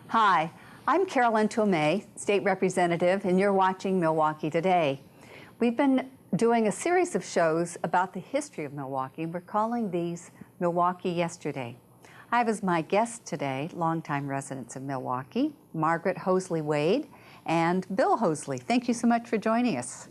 Hi, I'm Carolyn Tomei, State Representative, and you're watching Milwaukee Today. We've been doing a series of shows about the history of Milwaukee. We're calling these Milwaukee Yesterday. I have as my guests today longtime residents of Milwaukee, Margaret Hosley Wade and Bill Hosley. Thank you so much for joining us.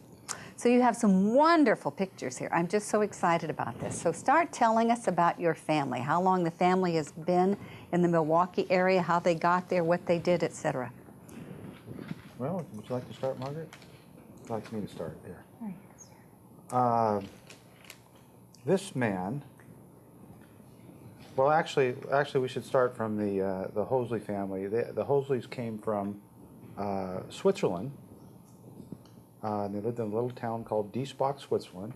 So you have some wonderful pictures here. I'm just so excited about this. So start telling us about your family, how long the family has been in the Milwaukee area, how they got there, what they did, etc. Well, would you like to start, Margaret? Would you like me to start there? This man, well, actually, we should start from the Hosley family. The Hosleys came from Switzerland. They lived in a little town called Diesbach, Switzerland.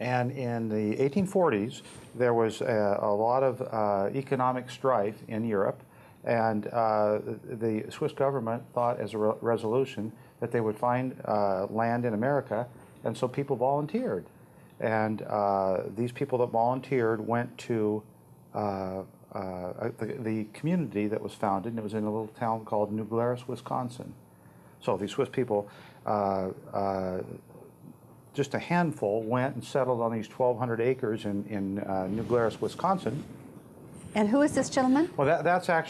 And in the 1840s, there was a lot of economic strife in Europe, and the Swiss government thought as a resolution that they would find land in America, and so people volunteered. And these people that volunteered went to the community that was founded, and it was in a little town called New Glarus, Wisconsin. So these Swiss people, just a handful, went and settled on these 1,200 acres in New Glarus, Wisconsin. And who is this gentleman? Well, that's a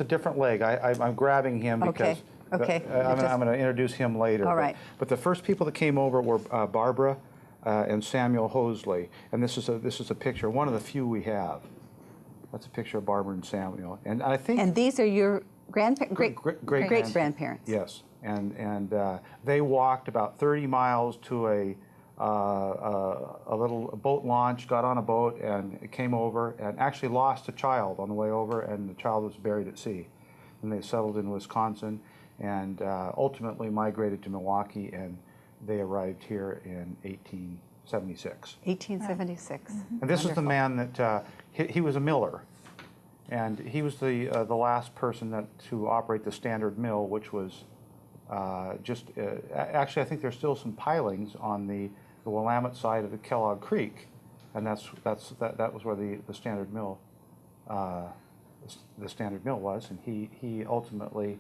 different leg. I'm grabbing him because I'm going to introduce him later. All right. But the first people that came over were Barbara and Samuel Hosley, and this is a picture, one of the few we have. That's a picture of Barbara and Samuel, and I think. And these are your great-grandparents. Yes, and they walked about 30 miles to a little boat launch, got on a boat, and came over, and actually lost a child on the way over, and the child was buried at sea. And they settled in Wisconsin, and ultimately migrated to Milwaukee, and they arrived here in 1876. 1876. Mm-hmm. And this is the man that he was a miller. And he was the last person to operate the Standard Mill, which was actually, I think there's still some pilings on the Willamette side of the Kellogg Creek, and that was where the Standard Mill was, and he ultimately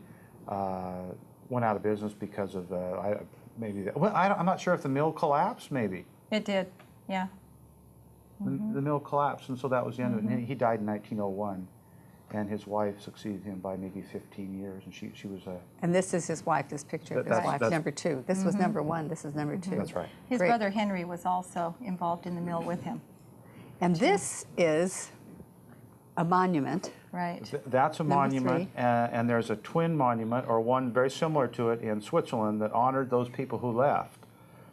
went out of business because of I'm not sure if the mill collapsed. Maybe it did. Yeah. The mill collapsed, and so that was the end of it. And he died in 1901. And his wife succeeded him by maybe 15 years, and she was a... And this is his wife, this picture of his wife, number 2. This was number 1, this is number 2. That's right. His brother Henry was also involved in the mill with him. And this is a monument. Right. That's a monument, and there's a twin monument, or one very similar to it, in Switzerland that honored those people who left.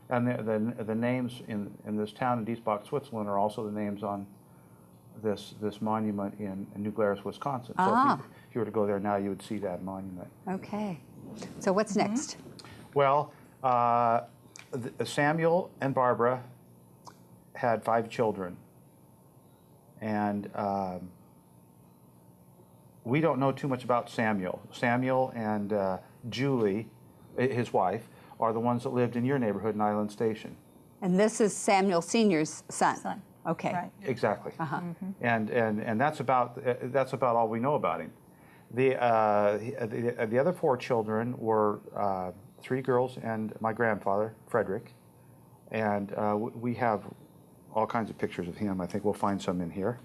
And the names in this town in Diesbach, Switzerland, are also the names on this monument in New Glarus, Wisconsin. So if you were to go there now, you would see that monument. Okay. So what's next? Well, Samuel and Barbara had 5 children. And we don't know too much about Samuel. Samuel and Julie, his wife, are the ones that lived in your neighborhood in Island Station. And this is Samuel Sr.'s son. Okay. Right. Exactly. And that's about all we know about him. The other 4 children were 3 girls and my grandfather, Frederick. And we have all kinds of pictures of him. I think we'll find some in here.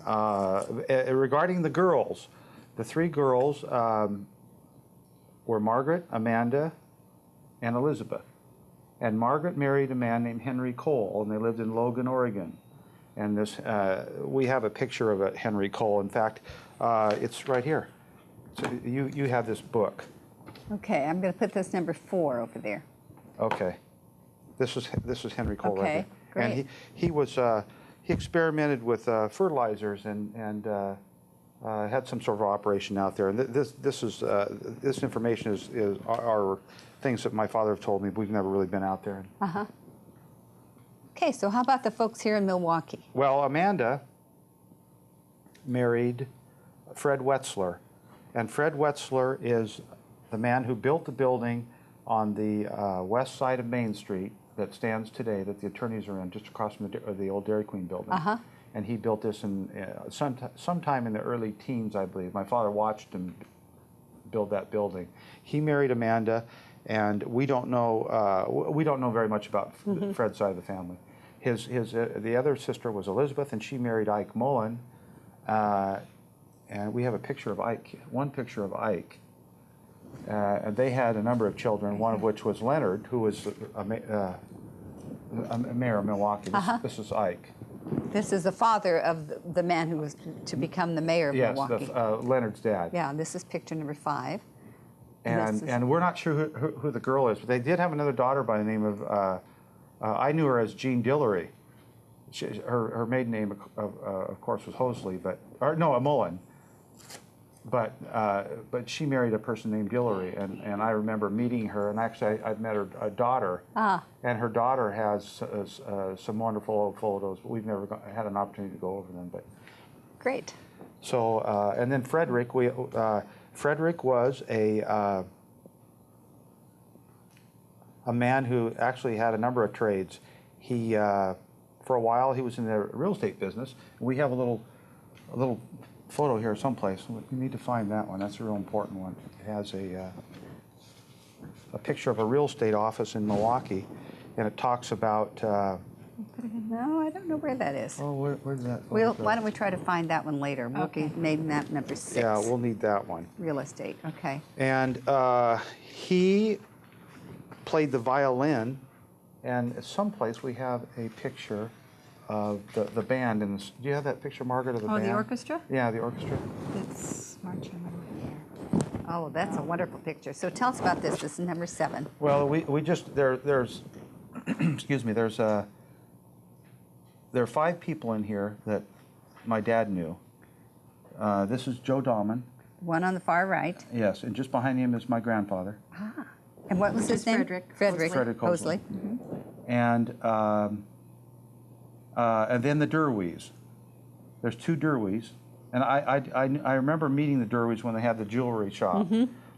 Regarding the girls, the 3 girls were Margaret, Amanda, and Elizabeth. And Margaret married a man named Henry Cole, and they lived in Logan, Oregon. And this, we have a picture of Henry Cole. In fact, it's right here. So you have this book. Okay, I'm going to put this number 4 over there. Okay, this is Henry Cole right here. Great. And he experimented with fertilizers and had some sort of operation out there. And this information are things that my father told me. We've never really been out there. Okay, so how about the folks here in Milwaukee? Well, Amanda married Fred Wetzler, and Fred Wetzler is the man who built the building on the west side of Main Street that stands today, that the attorneys are in, just across from the old Dairy Queen building. and he built this in sometime in the early teens, I believe. My father watched him build that building. He married Amanda, and we don't know very much about Fred's side of the family. The other sister was Elizabeth, and she married Ike Mullen, and we have a picture of Ike. One picture of Ike. And they had a number of children, one of which was Leonard, who was a mayor of Milwaukee. This is Ike. This is the father of the man who was to become the mayor of Milwaukee. Yes, Leonard's dad. Yeah, this is picture number 5. And we're not sure who the girl is, but they did have another daughter by the name of, I knew her as Jean Dillery. Her maiden name, of course, was Hosley, Mullen. But she married a person named Dillery, and I remember meeting her, and actually I've met her daughter, and her daughter has some wonderful old photos, but we've never had an opportunity to go over them. But great. So, and then Frederick, Frederick was a man who actually had a number of trades. He, for a while, he was in the real estate business. We have a little photo here someplace. We need to find that one. That's a real important one. It has a picture of a real estate office in Milwaukee, and it talks about. No, I don't know where that is. Oh, where's that? Why don't we try to find that one later? We'll be made map number 6. Yeah, we'll need that one. Real estate. Okay. And he played the violin, and someplace we have a picture of the band. Do you have that picture, Margaret, of the band? Oh, the orchestra? Yeah, the orchestra. It's marching over here. Oh, that's a wonderful picture. So tell us about this. This is number 7. Well, we just there's excuse me. There are 5 people in here that my dad knew. This is Joe Dahman. One on the far right. Yes, and just behind him is my grandfather. And what was his name? Frederick. Frederick Hosley. And then the Derwees. There's 2 Derwees, and I remember meeting the Derwees when they had the jewelry shop,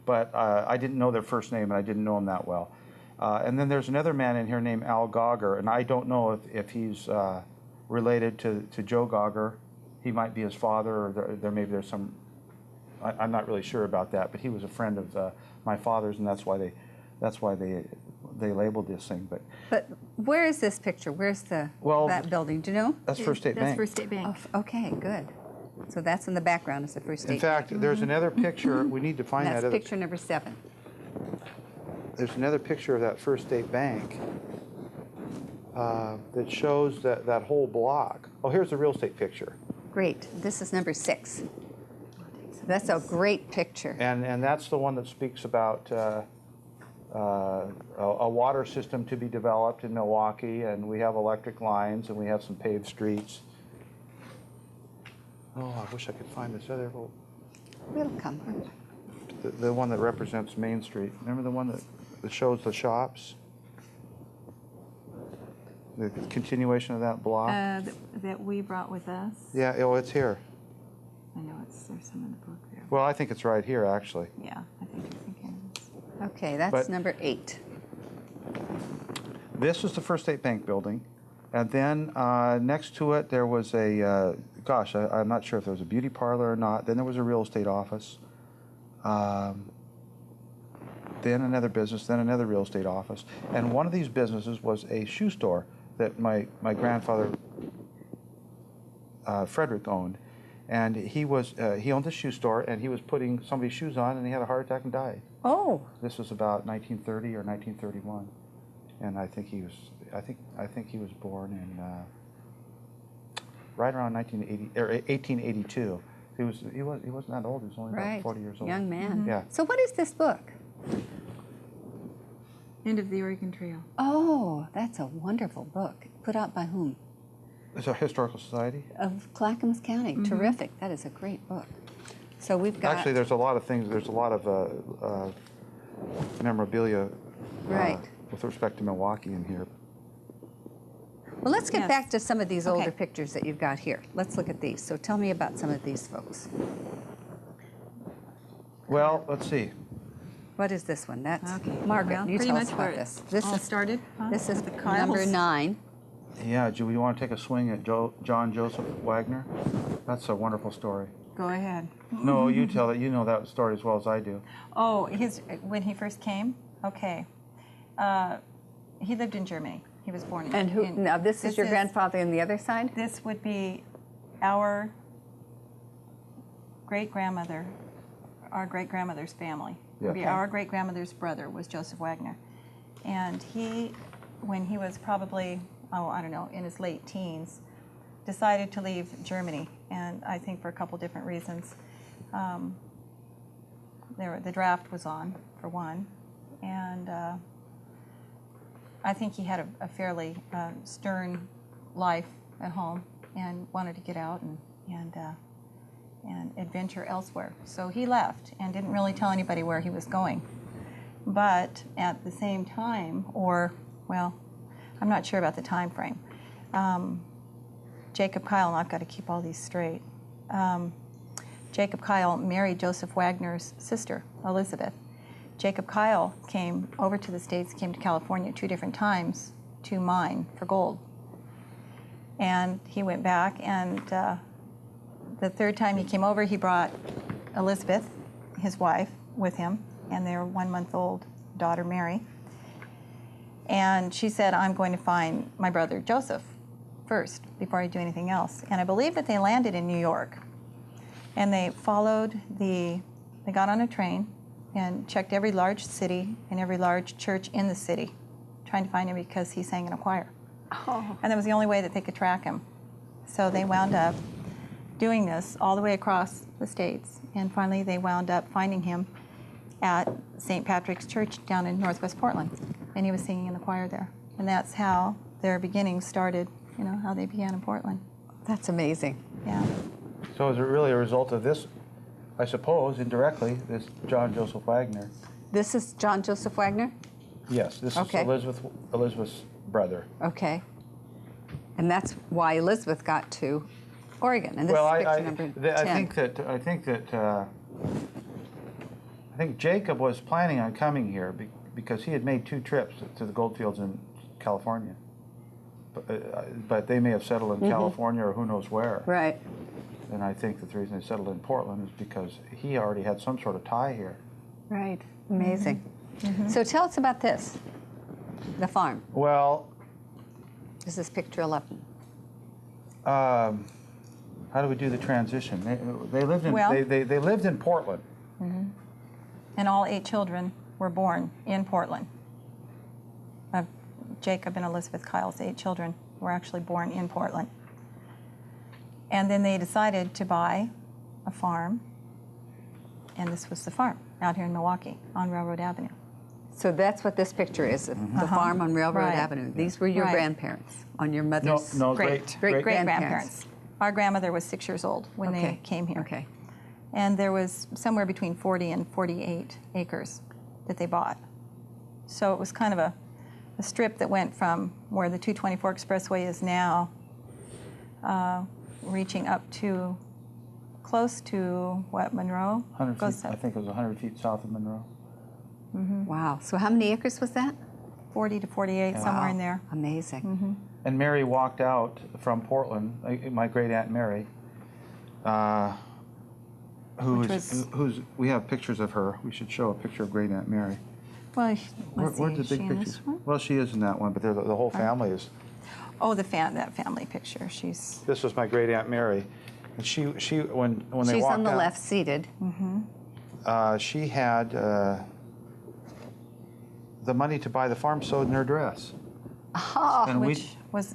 but I didn't know their first name, and I didn't know them that well. And then there's another man in here named Al Gauger, and I don't know if he's related to Joe Gauger. He might be his father, or there's some. I'm not really sure about that, but he was a friend of my father's, and that's why they labeled this thing. But where is this picture? Where's that building? Do you know? That's First State Bank. That's First State Bank. Oh, okay, good. So that's in the background. It's the First State. In fact, there's another picture. We need to find That's that. picture number 7. There's another picture of that First State Bank that shows that whole block. Oh, here's the real estate picture. Great. This is number 6. That's a great picture. And that's the one that speaks about a water system to be developed in Milwaukee, and we have electric lines, and we have some paved streets. Oh, I wish I could find this other little. It'll come. The one that represents Main Street. Remember the one that shows the shops? The continuation of that block? That we brought with us. Yeah, it's here. I know there's some in the book there. Well, I think it's right here, actually. Yeah, I think you're thinking it is. Okay, that's number 8. This is the First State Bank building. And then next to it, there was a, I'm not sure if there was a beauty parlor or not. Then there was a real estate office. Then another business, then another real estate office. And one of these businesses was a shoe store that my grandfather, Frederick, owned. And he owned a shoe store, and he was putting somebody's shoes on, and he had a heart attack and died. Oh. This was about 1930 or 1931. And I think he was born in right around 1980 or 1882. He wasn't that old. He was only about 40 years old. Young man. Yeah. So what is this book? End of the Oregon Trail. Oh, that's a wonderful book. Put out by whom? It's a historical society Of Clackamas County. Terrific. That is a great book. So we've got. Actually, there's a lot of things. There's a lot of memorabilia. Right. With respect to Milwaukee in here. Well, let's get Yes. back to some of these older Okay. pictures that you've got here. Let's look at these. So tell me about some of these folks. Well, let's see. What is this one? That's Okay. Margaret. Well, you pretty tell much us where about it this. This all is started. Huh? This is The number Kyles. 9. Yeah, do we want to take a swing at John Joseph Wagner? That's a wonderful story. Go ahead. No, you tell it. You know that story as well as I do. Oh, when he first came? Okay. He lived in Germany. He was born in... And who? Now, this is your grandfather on the other side? This would be our great-grandmother, our great-grandmother's family. It would be our great-grandmother's brother was Joseph Wagner. And he, when he was probably, I don't know, in his late teens, decided to leave Germany, and I think for a couple different reasons. The draft was on, for one, and I think he had a fairly stern life at home and wanted to get out and adventure elsewhere. So he left and didn't really tell anybody where he was going. But at the same time, well, I'm not sure about the time frame. Jacob Kyle, and I've got to keep all these straight. Jacob Kyle married Joseph Wagner's sister, Elizabeth. Jacob Kyle came over to the States, came to California 2 different times to mine for gold. And he went back, and the 3rd time he came over, he brought Elizabeth, his wife, with him, and their 1-month-old daughter, Mary. And she said, I'm going to find my brother Joseph first before I do anything else. And I believe that they landed in New York. And they they got on a train and checked every large city and every large church in the city, trying to find him because he sang in a choir. Oh. And that was the only way that they could track him. So they wound up doing this all the way across the States. And finally they wound up finding him at St. Patrick's Church down in Northwest Portland. And he was singing in the choir there. And that's how their beginnings started, how they began in Portland. That's amazing. Yeah. So is it really a result of this, I suppose, indirectly, this John Joseph Wagner? This is John Joseph Wagner? Yes, this Okay. is Elizabeth's brother. Okay. And that's why Elizabeth got to Oregon. And this Well, is picture number 10. I think Jacob was planning on coming here because he had made 2 trips to the goldfields in California. But they may have settled in California or who knows where. Right. And I think that the reason they settled in Portland is because he already had some sort of tie here. Right. Amazing. So tell us about this, the farm. Well, This is picture 11. how do we do the transition? They lived in they lived in Portland. And all 8 children were born in Portland. Of Jacob and Elizabeth Kyle's 8 children were actually born in Portland. And then they decided to buy a farm, and this was the farm out here in Milwaukee on Railroad Avenue. So that's what this picture is, the farm on Railroad Avenue. These were your grandparents on your mother's great-grandparents. Our grandmother was 6 years old when they came here. Okay. And there was somewhere between 40 and 48 acres that they bought. So it was kind of a strip that went from where the 224 Expressway is now, reaching up to close to, Monroe? 100 feet, I think it was 100 feet south of Monroe. Wow. So how many acres was that? 40 to 48, somewhere in there. Amazing. And Mary walked out from Portland, my great aunt Mary, who's we have pictures of her. We should show a picture of great aunt Mary. Well, Where's the big pictures? Well, she is in that one, but the whole family is. Oh, that family picture. This was my great aunt Mary, and she when they walked out. She's on the left, seated. She had the money to buy the farm sewed in her dress. Oh, And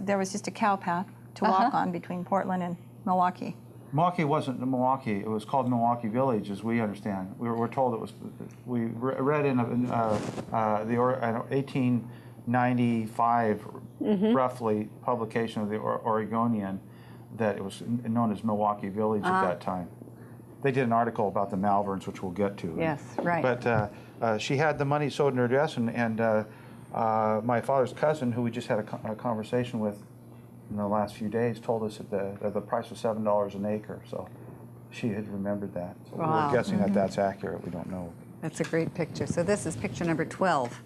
There was just a cow path to walk on between Portland and Milwaukee. Milwaukee wasn't Milwaukee. It was called Milwaukee Village, as we understand. We're told it was. We read in the 1895 roughly publication of the Oregonian that it was known as Milwaukee Village at that time. They did an article about the Malverns, which we'll get to. Yes, right. But she had the money sewed in her dress, and my father's cousin, who we just had a conversation with in the last few days, told us that the price was $7 an acre. So she had remembered that. So we're guessing that that's accurate. We don't know. That's a great picture. So this is picture number 12.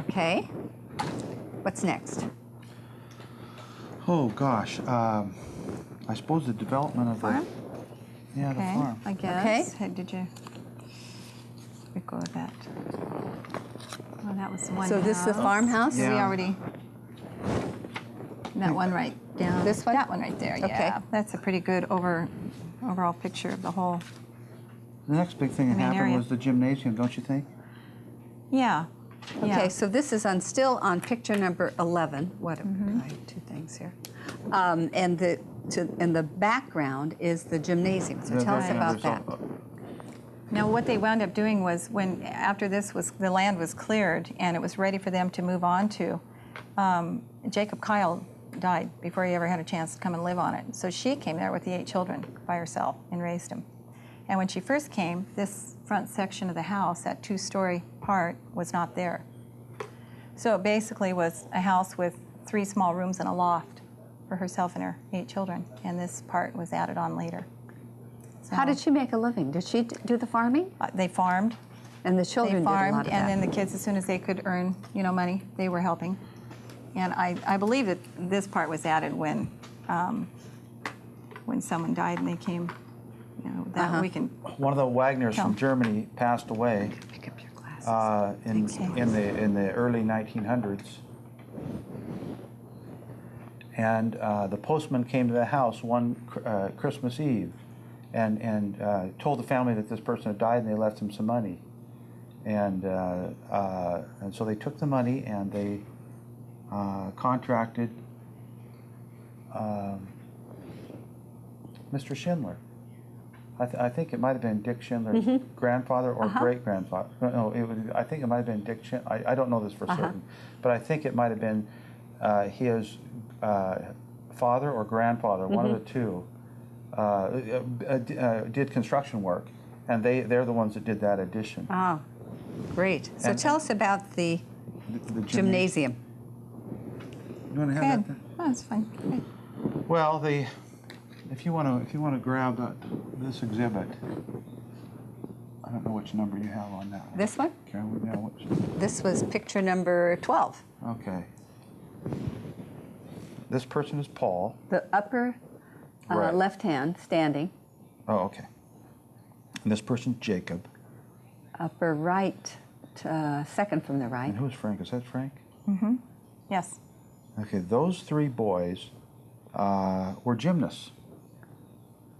Okay. What's next? Oh gosh, I suppose the development of Farm? the the farm. I guess. Okay. Hey, did you go with that? Oh, that was one So this is the house. farmhouse? Yeah. We Yeah. already. That one right down. This one? That one right there. Okay. Yeah. That's a pretty good overall picture of the whole. The next big thing that main happened area. was the gymnasium, don't you think? Yeah. Okay, Yeah. so this is still on picture number 11. What? I have two things here. And in the background is the gymnasium. So tell us about that. Now, what they wound up doing was after the land was cleared and it was ready for them to move on to, Jacob Kyle died before he ever had a chance to come and live on it. So she came there with the 8 children by herself and raised them. And when she first came, this front section of the house, that 2-story part, was not there. So it basically was a house with 3 small rooms and a loft for herself and her 8 children. And this part was added on later. So, How did she make a living? Did she do the farming? they farmed. And the children They did a lot farmed, of and that. then the kids, as soon as they could earn, money, they were helping. And I believe that this part was added when someone died and they came. That we can. One of the Wagners from Come. Germany passed away Pick up your glasses. in the early 1900s. And the postman came to the house one Christmas Eve and told the family that this person had died, and they left him some money. And so they took the money and they contracted Mr. Schindler. I think it might have been Dick Schindler's grandfather or great-grandfather. No, I think it might have been Dick Schindler. I don't know this for certain, but I think it might have been his father or grandfather, one of the two, did construction work, and they're the ones that did that addition. Oh, great. So And- tell us about the gymnasium. You want to have Good. that? Oh, that's fine. Great. Well, if you want to grab this exhibit, I don't know which number you have on that one. This one? Karen, yeah, which? This was picture number 12. Okay. This person is Paul. The upper Right. left hand standing, Oh, okay. And this person's Jacob. upper right, second from the right. And who's Frank? Is that Frank? Yes. Okay, those 3 boys were gymnasts.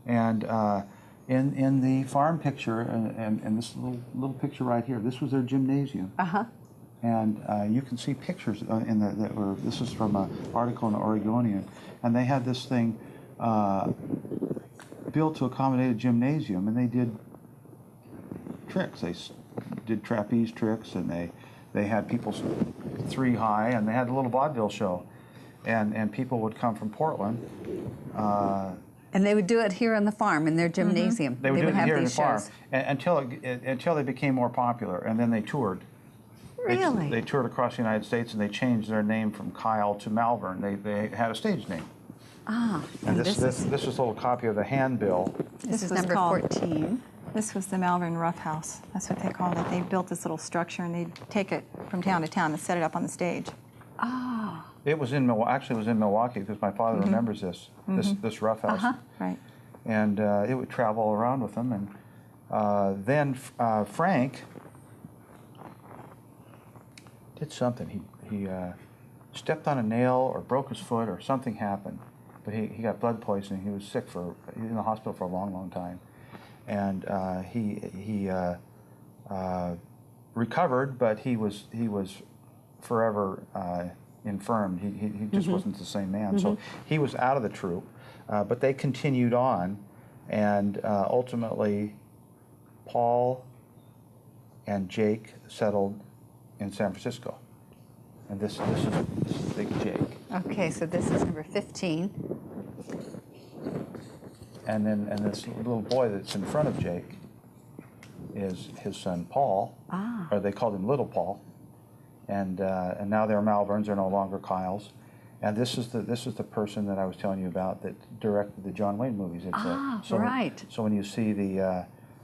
And in the farm picture, and this little picture right here, this was their gymnasium. Uh-huh. And you can see pictures this is from an article in the Oregonian, and they had this thing built to accommodate a gymnasium, and they did tricks. They did trapeze tricks, and they had people 3 high, and they had a little vaudeville show, and people would come from Portland. And they would do it here on the farm in their gymnasium. They would do it have here in the these farm shows. until they became more popular, and then they toured. Really? They toured across the United States, and they changed their name from Kyle to Malvern. They had a stage name. Ah, And and this is a little copy of the handbill. this is was number called- 14. This was the Malvern Rough House. That's what they called it. They built this little structure, and they'd take it from town to town and set it up on the stage. Ah, It was in Actually, it was in Milwaukee because my father remembers this rough house, Right. and it would travel around with them. And then Frank did something. He stepped on a nail or broke his foot or something happened, but he got blood poisoning. He was sick he was in the hospital for a long time, and he recovered, but he was forever infirmed. He just wasn't the same man. So he was out of the troupe, but they continued on, and ultimately Paul and Jake settled in San Francisco. And this is Big Jake. okay, so this is number 15. And this little boy that's in front of Jake is his son Paul, or they called him Little Paul. And now they're Malverns; they're no longer Kyles. And this is the person that I was telling you about that directed the John Wayne movies. Right. So when you see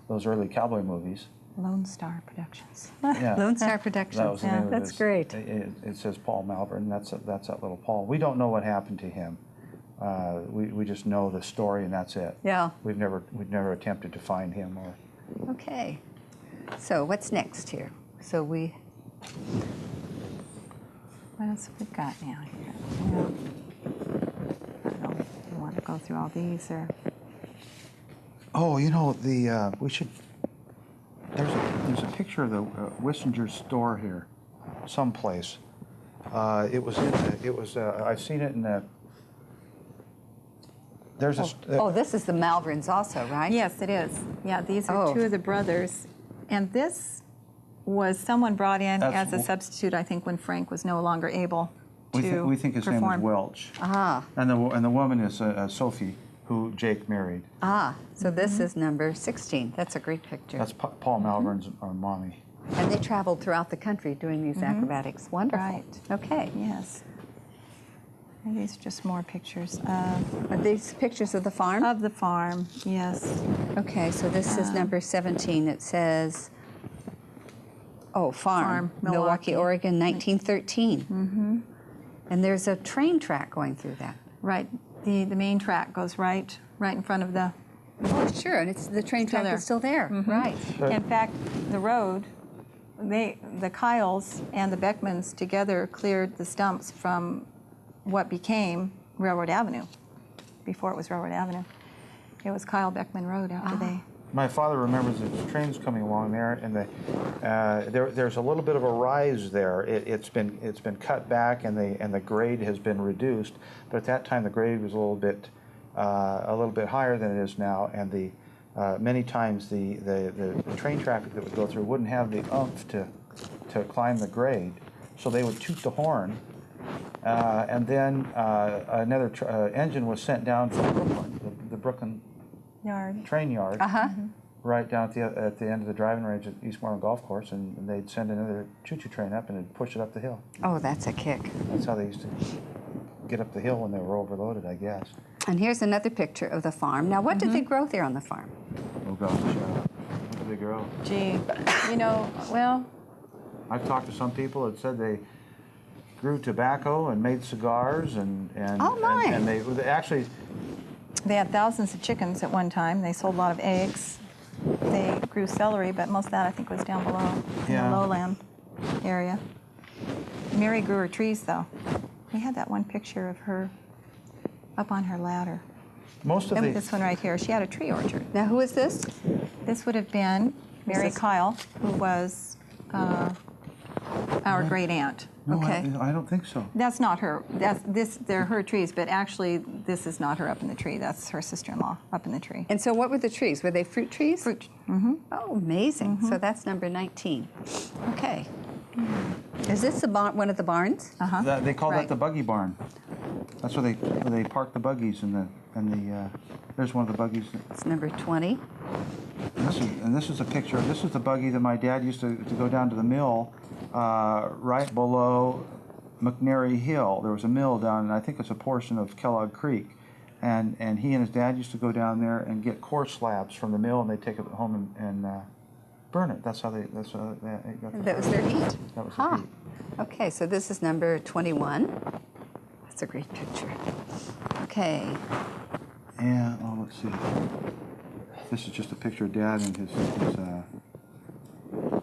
those early cowboy movies, Lone Star Productions. yeah, Lone Star Productions. that was the name of That's his. great. It says Paul Malvern. That's that little Paul. We don't know what happened to him. We just know the story and that's it. Yeah. We've never attempted to find him or. Okay. So what's next here? So we. What else have we got now here? Well, I don't know if you want to go through all these or. Oh, you know we should. There's a picture of the Wissinger's store here, someplace. It was I've seen it in the. There's a. Oh, this is the Malverns also, right? Yes, it is. Yeah, these are Oh. two of the brothers. And this was someone brought in That's as a substitute, I think, when Frank was no longer able to we think his name perform. is Welch. Ah. And the woman is Sophie, who Jake married. Ah. So this is number 16. That's a great picture. That's Paul Malvern's mommy. And they traveled throughout the country doing these acrobatics. Wonderful. Right. Okay. Yes. And these are just more pictures Are these pictures of the farm? of the farm. Yes. Okay, so this is number 17. It says, oh, farm, Milwaukie, Milwaukee. Oregon, 1913. Mm-hmm. And there's a train track going through that. Right. The main track goes right in front of the. Oh, sure, and it's the train Still track there. is still there. Right. In fact, the road, the Kyles and the Beckmans together cleared the stumps from what became Railroad Avenue. Before it was Railroad Avenue, it was Kyle Beckman Road after they. My father remembers the trains coming along there, and there's a little bit of a rise there. It's been cut back, and the grade has been reduced. But at that time, the grade was a little bit higher than it is now, and many times the train traffic that would go through wouldn't have the oomph to climb the grade, so they would toot the horn. And then another engine was sent down from Brooklyn, the Brooklyn Yard. train yard, Uh-huh. right down at the end of the driving range at Eastmoreland Golf Course, and they'd send another choo-choo train up and it'd push it up the hill. Oh, that's a kick. That's how they used to get up the hill when they were overloaded, I guess. And here's another picture of the farm. Now, what did they grow there on the farm? Oh gosh, what did they grow? Gee, well, I've talked to some people that said they grew tobacco and made cigars and Oh, my. and they actually. they had thousands of chickens at one time. They sold a lot of eggs. They grew celery, but most of that I think was down below in Yeah. the lowland area. Mary grew her trees, though. We had that one picture of her up on her ladder. Most of And the this one right here, she had a tree orchard. Now, who is this? This would have been Mary this- Kyle, who was our great aunt. no, Okay. I don't think so. That's not her. They're her trees, but actually, this is not her up in the tree. That's her sister-in-law up in the tree. And so what were the trees? Were they fruit trees? Fruit. Oh, amazing. So that's number 19. Okay. Is this one of the barns? They call that Right. the buggy barn. That's where they park the buggies there's one of the buggies. It's number 20. This is a picture. This is the buggy that my dad used to go down to the mill right below McNary Hill. There was a mill down, and I think it's a portion of Kellogg Creek. And he and his dad used to go down there and get core slabs from the mill, and they'd take it home and burn it. That's how they got the That was their heat. That was their heat. Okay, so this is number 21. That's a great picture. Okay. Yeah, let's see. This is just a picture of Dad and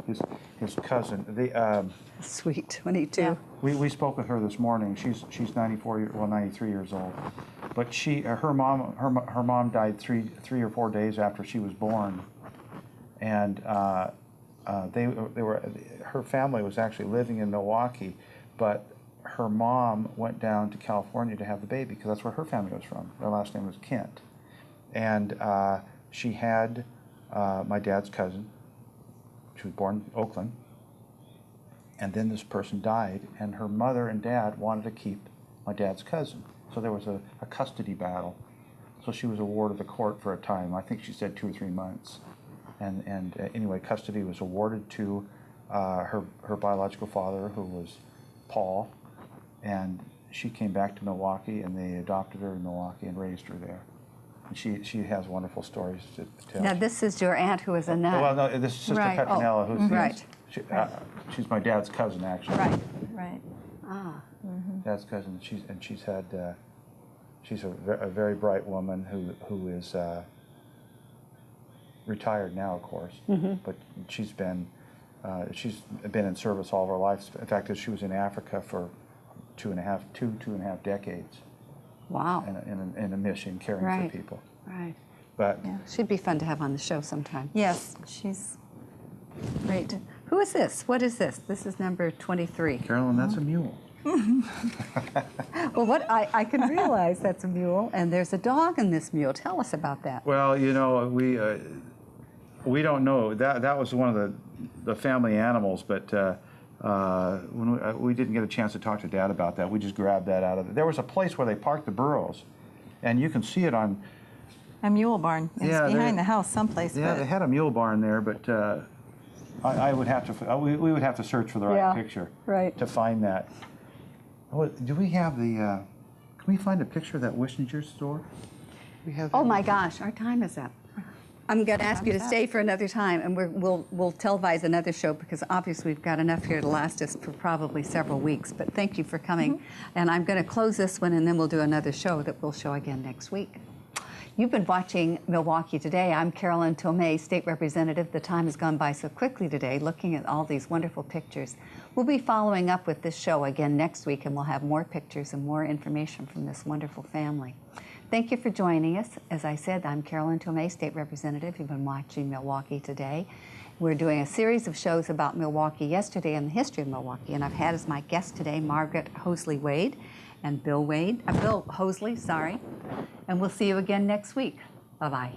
his cousin. Sweet, 22. Yeah. We spoke with her this morning. She's 93 years old, but her mom died three or 4 days after she was born, and her family was actually living in Milwaukie, but her mom went down to California to have the baby because that's where her family was from. Their last name was Kent, and she had my dad's cousin. She was born in Oakland, and then this person died, and her mother and dad wanted to keep my dad's cousin. So there was a custody battle. So she was awarded the court for a time. I think she said 2 or 3 months. And anyway, custody was awarded to her biological father, who was Paul, and she came back to Milwaukie, and they adopted her in Milwaukie and raised her there. And she has wonderful stories to tell. Now, this is your aunt who was a nun. Well, no, this is Sister Right. Petronella, who's Right. She's my dad's cousin, actually. Right. Ah. Dad's cousin. She's had She's a very bright woman who is retired now, of course, but she's been in service all of her life. In fact, she was in Africa for two and a half decades. Wow. In a mission, caring Right. for people. Right. But Yeah. She'd be fun to have on the show sometime. Yes, she's great. Who is this? What is this? This is number 23. Carolyn, that's a mule. Well, what I can realize that's a mule, and there's a dog in this mule. Tell us about that. Well, you know, we don't know. That was one of the family animals, but when we didn't get a chance to talk to Dad about that. We just grabbed that out of it. There was a place where they parked the burros, and you can see it on. A mule barn. It's Yeah, behind the house someplace. Yeah, but they had a mule barn there, but I would have to. We would have to search for the right Yeah, picture right. to find that. Oh, do we have the? Can we find a picture of that Wischinger store? We have. Oh that? my gosh, our time is up. I'm going to ask you to stay for another time, and we'll televise another show because obviously we've got enough here to last us for probably several weeks. But thank you for coming, and I'm going to close this one, and then we'll do another show that we'll show again next week. You've been watching Milwaukee Today. I'm Carolyn Tomei, State Representative. The time has gone by so quickly today, looking at all these wonderful pictures. We'll be following up with this show again next week, and we'll have more pictures and more information from this wonderful family. Thank you for joining us. As I said, I'm Carolyn Tomei, State Representative. You've been watching Milwaukee Today. We're doing a series of shows about Milwaukee yesterday and the history of Milwaukee, and I've had as my guest today Margaret Hosley-Wade and Bill Hosley, sorry. And we'll see you again next week. Bye-bye.